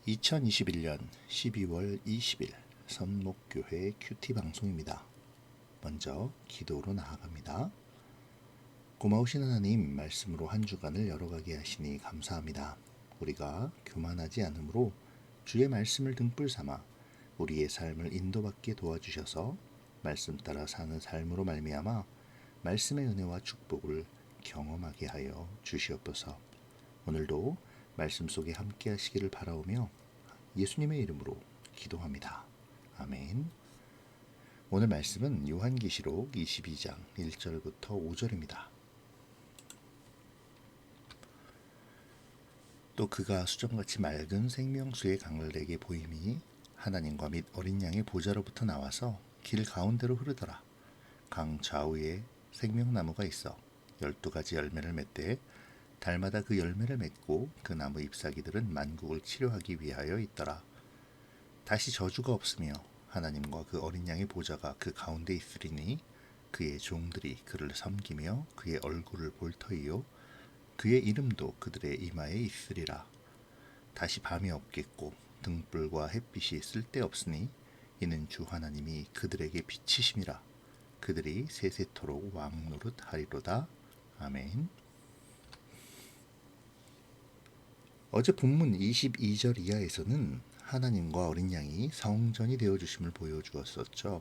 2021년 12월 20일 선목교회 큐티 방송입니다. 먼저 기도로 나아갑니다. 고마우신 하나님, 말씀으로 한 주간을 열어가게 하시니 감사합니다. 우리가 교만하지 않으므로 주의 말씀을 등불 삼아 우리의 삶을 인도받게 도와주셔서 말씀 따라 사는 삶으로 말미암아 말씀의 은혜와 축복을 경험하게 하여 주시옵소서. 오늘도 말씀 속에 함께 하시기를 바라오며 예수님의 이름으로 기도합니다. 아멘. 오늘 말씀은 요한계시록 22장 1절부터 5절입니다. 또 그가 수정같이 맑은 생명수의 강을 내게 보임이 하나님과 및 어린 양의 보좌로부터 나와서 길 가운데로 흐르더라. 강 좌우에 생명나무가 있어 12가지 열매를 맺되 달마다 그 열매를 맺고 그 나무 잎사귀들은 만국을 치료하기 위하여 있더라. 다시 저주가 없으며 하나님과 그 어린 양의 보좌가 그 가운데 있으리니 그의 종들이 그를 섬기며 그의 얼굴을 볼 터이요 그의 이름도 그들의 이마에 있으리라. 다시 밤이 없겠고 등불과 햇빛이 쓸데없으니 이는 주 하나님이 그들에게 빛이심이라. 그들이 세세토록 왕노릇 하리로다. 아멘. 어제 본문 22절 이하에서는 하나님과 어린 양이 성전이 되어주심을 보여주었었죠.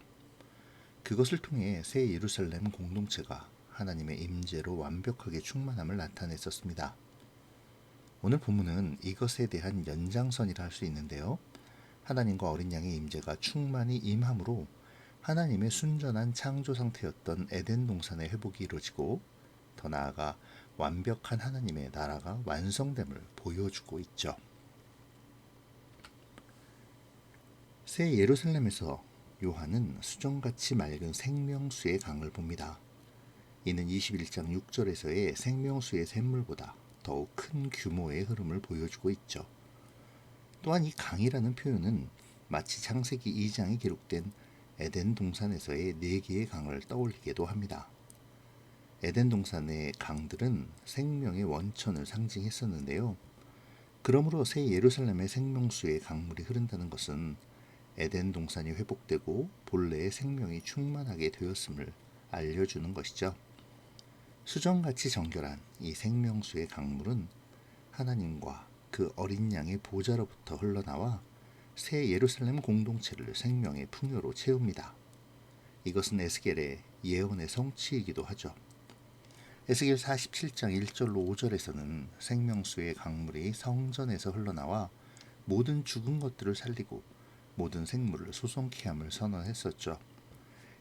그것을 통해 새 예루살렘 공동체가 하나님의 임재로 완벽하게 충만함을 나타냈었습니다. 오늘 본문은 이것에 대한 연장선이라 할 수 있는데요. 하나님과 어린 양의 임재가 충만히 임함으로 하나님의 순전한 창조 상태였던 에덴 동산의 회복이 이루어지고 더 나아가 완벽한 하나님의 나라가 완성됨을 보여주고 있죠. 새 예루살렘에서 요한은 수정같이 맑은 생명수의 강을 봅니다. 이는 21장 6절에서의 생명수의 샘물보다 더욱 큰 규모의 흐름을 보여주고 있죠. 또한 이 강이라는 표현은 마치 창세기 2장에 기록된 에덴 동산에서의 4개의 강을 떠올리기도 합니다. 에덴 동산의 강들은 생명의 원천을 상징했었는데요. 그러므로 새 예루살렘의 생명수의 강물이 흐른다는 것은 에덴 동산이 회복되고 본래의 생명이 충만하게 되었음을 알려주는 것이죠. 수정같이 정결한 이 생명수의 강물은 하나님과 그 어린 양의 보좌로부터 흘러나와 새 예루살렘 공동체를 생명의 풍요로 채웁니다. 이것은 에스겔의 예언의 성취이기도 하죠. 에스겔 47장 1절로 5절에서는 생명수의 강물이 성전에서 흘러나와 모든 죽은 것들을 살리고 모든 생물을 소송케 함을 선언했었죠.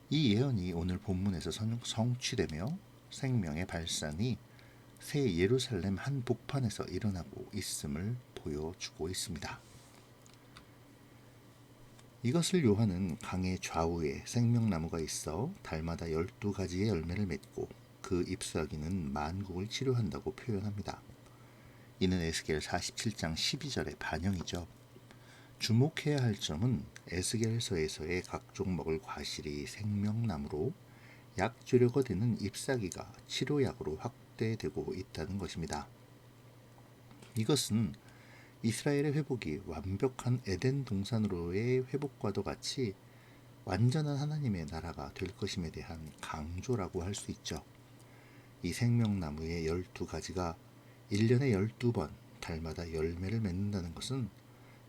이 예언이 오늘 본문에서 성취되며 생명의 발산이 새 예루살렘 한 복판에서 일어나고 있음을 보여주고 있습니다. 이것을 요한은 강의 좌우에 생명나무가 있어 달마다 12가지의 열매를 맺고 그 잎사귀는 만국을 치료한다고 표현합니다. 이는 에스겔 47장 12절의 반영이죠. 주목해야 할 점은 에스겔서에서의 각종 먹을 과실이 생명나무로 약재료가 되는 잎사귀가 치료약으로 확대되고 있다는 것입니다. 이것은 이스라엘의 회복이 완벽한 에덴 동산으로의 회복과도 같이 완전한 하나님의 나라가 될 것임에 대한 강조라고 할 수 있죠. 이 생명나무의 12가지가 1년에 12번 달마다 열매를 맺는다는 것은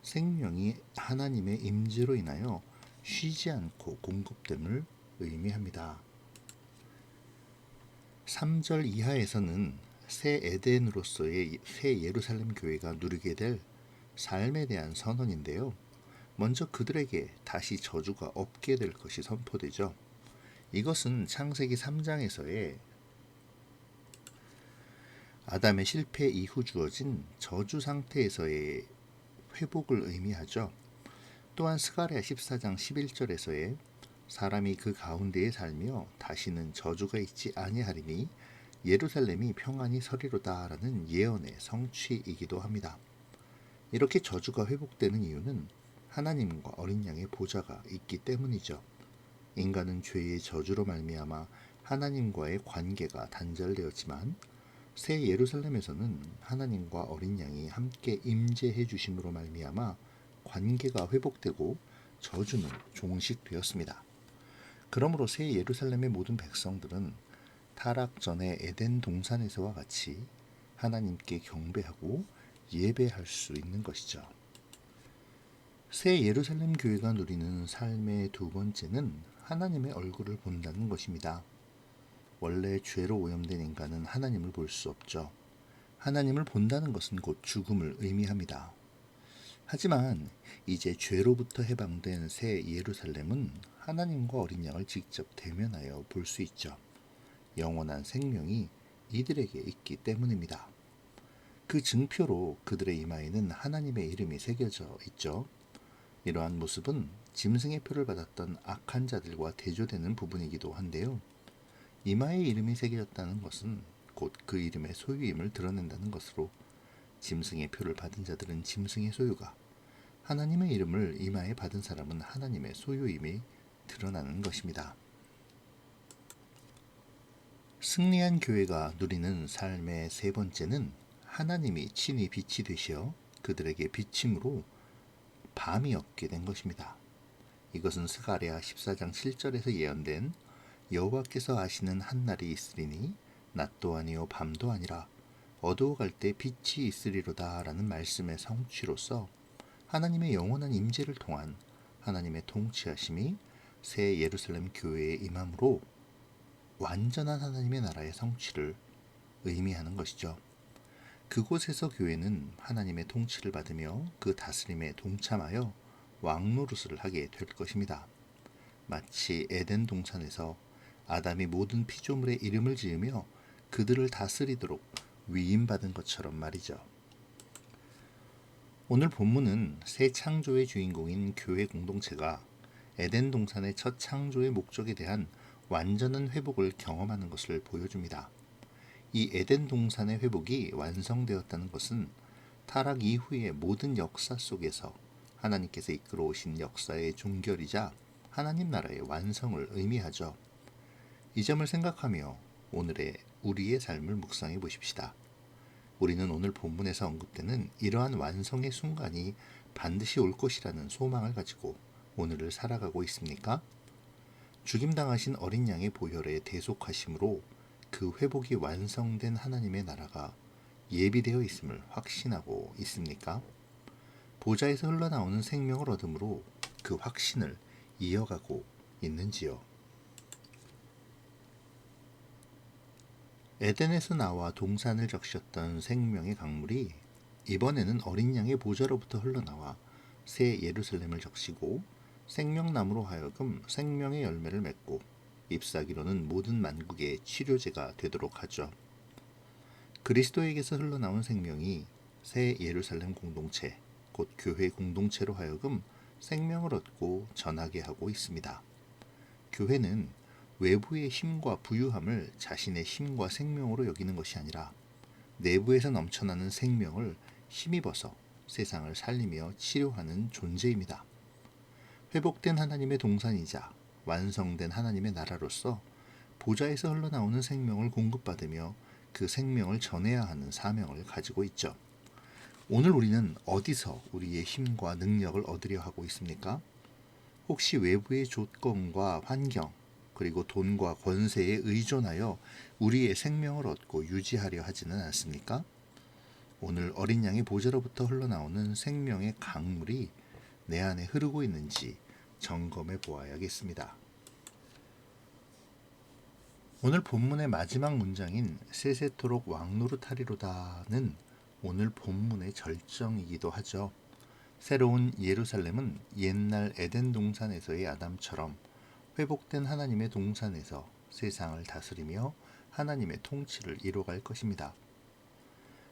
생명이 하나님의 임재로 인하여 쉬지 않고 공급됨을 의미합니다. 3절 이하에서는 새 에덴으로서의 새 예루살렘 교회가 누리게 될 삶에 대한 선언인데요. 먼저 그들에게 다시 저주가 없게 될 것이 선포되죠. 이것은 창세기 3장에서의 아담의 실패 이후 주어진 저주 상태에서의 회복을 의미하죠. 또한 스가랴 14장 11절에서의 사람이 그 가운데에 살며 다시는 저주가 있지 아니하리니 예루살렘이 평안히 서리로다라는 예언의 성취이기도 합니다. 이렇게 저주가 회복되는 이유는 하나님과 어린 양의 보좌가 있기 때문이죠. 인간은 죄의 저주로 말미암아 하나님과의 관계가 단절되었지만 새 예루살렘에서는 하나님과 어린 양이 함께 임재해 주심으로 말미암아 관계가 회복되고 저주는 종식되었습니다. 그러므로 새 예루살렘의 모든 백성들은 타락 전의 에덴 동산에서와 같이 하나님께 경배하고 예배할 수 있는 것이죠. 새 예루살렘 교회가 누리는 삶의 두 번째는 하나님의 얼굴을 본다는 것입니다. 원래 죄로 오염된 인간은 하나님을 볼 수 없죠. 하나님을 본다는 것은 곧 죽음을 의미합니다. 하지만 이제 죄로부터 해방된 새 예루살렘은 하나님과 어린 양을 직접 대면하여 볼 수 있죠. 영원한 생명이 이들에게 있기 때문입니다. 그 증표로 그들의 이마에는 하나님의 이름이 새겨져 있죠. 이러한 모습은 짐승의 표를 받았던 악한 자들과 대조되는 부분이기도 한데요. 이마에 이름이 새겨졌다는 것은 곧 그 이름의 소유임을 드러낸다는 것으로 짐승의 표를 받은 자들은 짐승의 소유가, 하나님의 이름을 이마에 받은 사람은 하나님의 소유임이 드러나는 것입니다. 승리한 교회가 누리는 삶의 세 번째는 하나님이 친히 빛이 되시어 그들에게 비침으로 밤이 없게 된 것입니다. 이것은 스가랴 14장 7절에서 예언된 여호와께서 아시는 한 날이 있으리니 낮도 아니요 밤도 아니라 어두워갈 때 빛이 있으리로다 라는 말씀의 성취로서 하나님의 영원한 임재를 통한 하나님의 통치하심이 새 예루살렘 교회에 임함으로 완전한 하나님의 나라의 성취를 의미하는 것이죠. 그곳에서 교회는 하나님의 통치를 받으며 그 다스림에 동참하여 왕노릇을 하게 될 것입니다. 마치 에덴 동산에서 아담이 모든 피조물의 이름을 지으며 그들을 다스리도록 위임받은 것처럼 말이죠. 오늘 본문은 새 창조의 주인공인 교회 공동체가 에덴 동산의 첫 창조의 목적에 대한 완전한 회복을 경험하는 것을 보여줍니다. 이 에덴 동산의 회복이 완성되었다는 것은 타락 이후의 모든 역사 속에서 하나님께서 이끌어 오신 역사의 종결이자 하나님 나라의 완성을 의미하죠. 이 점을 생각하며 오늘의 우리의 삶을 묵상해 보십시다. 우리는 오늘 본문에서 언급되는 이러한 완성의 순간이 반드시 올 것이라는 소망을 가지고 오늘을 살아가고 있습니까? 죽임당하신 어린 양의 보혈에 대속하심으로 그 회복이 완성된 하나님의 나라가 예비되어 있음을 확신하고 있습니까? 보좌에서 흘러나오는 생명을 얻음으로 그 확신을 이어가고 있는지요? 에덴에서 나와 동산을 적셨던 생명의 강물이 이번에는 어린 양의 보좌로부터 흘러나와 새 예루살렘을 적시고 생명나무로 하여금 생명의 열매를 맺고 잎사귀로는 모든 만국의 치료제가 되도록 하죠. 그리스도에게서 흘러나온 생명이 새 예루살렘 공동체, 곧 교회 공동체로 하여금 생명을 얻고 전하게 하고 있습니다. 교회는 외부의 힘과 부유함을 자신의 힘과 생명으로 여기는 것이 아니라 내부에서 넘쳐나는 생명을 힘입어서 세상을 살리며 치료하는 존재입니다. 회복된 하나님의 동산이자 완성된 하나님의 나라로서 보좌에서 흘러나오는 생명을 공급받으며 그 생명을 전해야 하는 사명을 가지고 있죠. 오늘 우리는 어디서 우리의 힘과 능력을 얻으려 하고 있습니까? 혹시 외부의 조건과 환경, 그리고 돈과 권세에 의존하여 우리의 생명을 얻고 유지하려 하지는 않습니까? 오늘 어린 양의 보좌로부터 흘러나오는 생명의 강물이 내 안에 흐르고 있는지 점검해 보아야겠습니다. 오늘 본문의 마지막 문장인 세세토록 왕노릇하리로다는 오늘 본문의 절정이기도 하죠. 새로운 예루살렘은 옛날 에덴 동산에서의 아담처럼 회복된 하나님의 동산에서 세상을 다스리며 하나님의 통치를 이뤄갈 것입니다.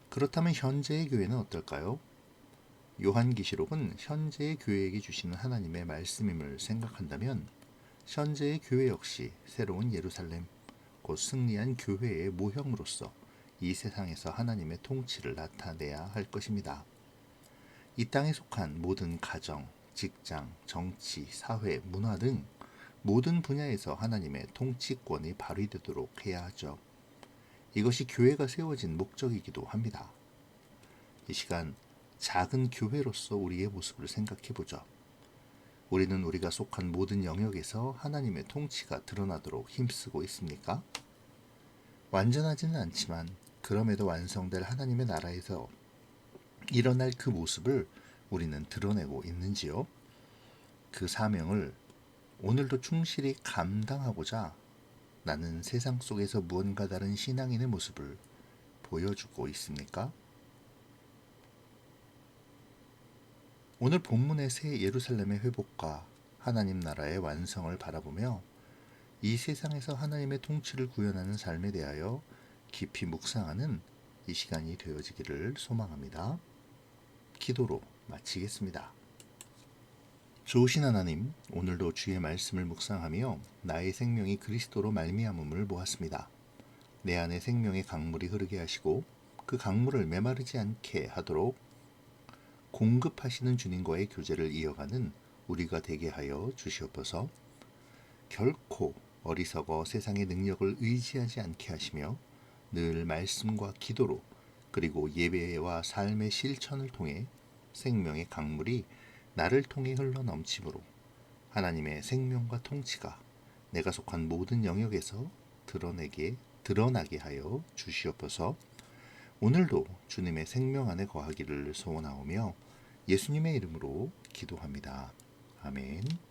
그렇다면 현재의 교회는 어떨까요? 요한계시록은 현재의 교회에게 주시는 하나님의 말씀임을 생각한다면 현재의 교회 역시 새로운 예루살렘, 곧 승리한 교회의 모형으로서 이 세상에서 하나님의 통치를 나타내야 할 것입니다. 이 땅에 속한 모든 가정, 직장, 정치, 사회, 문화 등 모든 분야에서 하나님의 통치권이 발휘되도록 해야 하죠. 이것이 교회가 세워진 목적이기도 합니다. 이 시간 작은 교회로서 우리의 모습을 생각해 보죠. 우리는 우리가 속한 모든 영역에서 하나님의 통치가 드러나도록 힘쓰고 있습니까? 완전하지는 않지만 그럼에도 완성될 하나님의 나라에서 일어날 그 모습을 우리는 드러내고 있는지요? 그 사명을 오늘도 충실히 감당하고자 나는 세상 속에서 무언가 다른 신앙인의 모습을 보여주고 있습니까? 오늘 본문의 새 예루살렘의 회복과 하나님 나라의 완성을 바라보며 이 세상에서 하나님의 통치를 구현하는 삶에 대하여 깊이 묵상하는 이 시간이 되어지기를 소망합니다. 기도로 마치겠습니다. 좋으신 하나님, 오늘도 주의 말씀을 묵상하며 나의 생명이 그리스도로 말미암음을 보았습니다. 내 안에 생명의 강물이 흐르게 하시고 그 강물을 메마르지 않게 하도록 공급하시는 주님과의 교제를 이어가는 우리가 되게 하여 주시옵소서. 결코 어리석어 세상의 능력을 의지하지 않게 하시며 늘 말씀과 기도로 그리고 예배와 삶의 실천을 통해 생명의 강물이 나를 통해 흘러 넘치므로 하나님의 생명과 통치가 내가 속한 모든 영역에서 드러나게 하여 주시옵소서. 오늘도 주님의 생명 안에 거하기를 소원하오며 예수님의 이름으로 기도합니다. 아멘.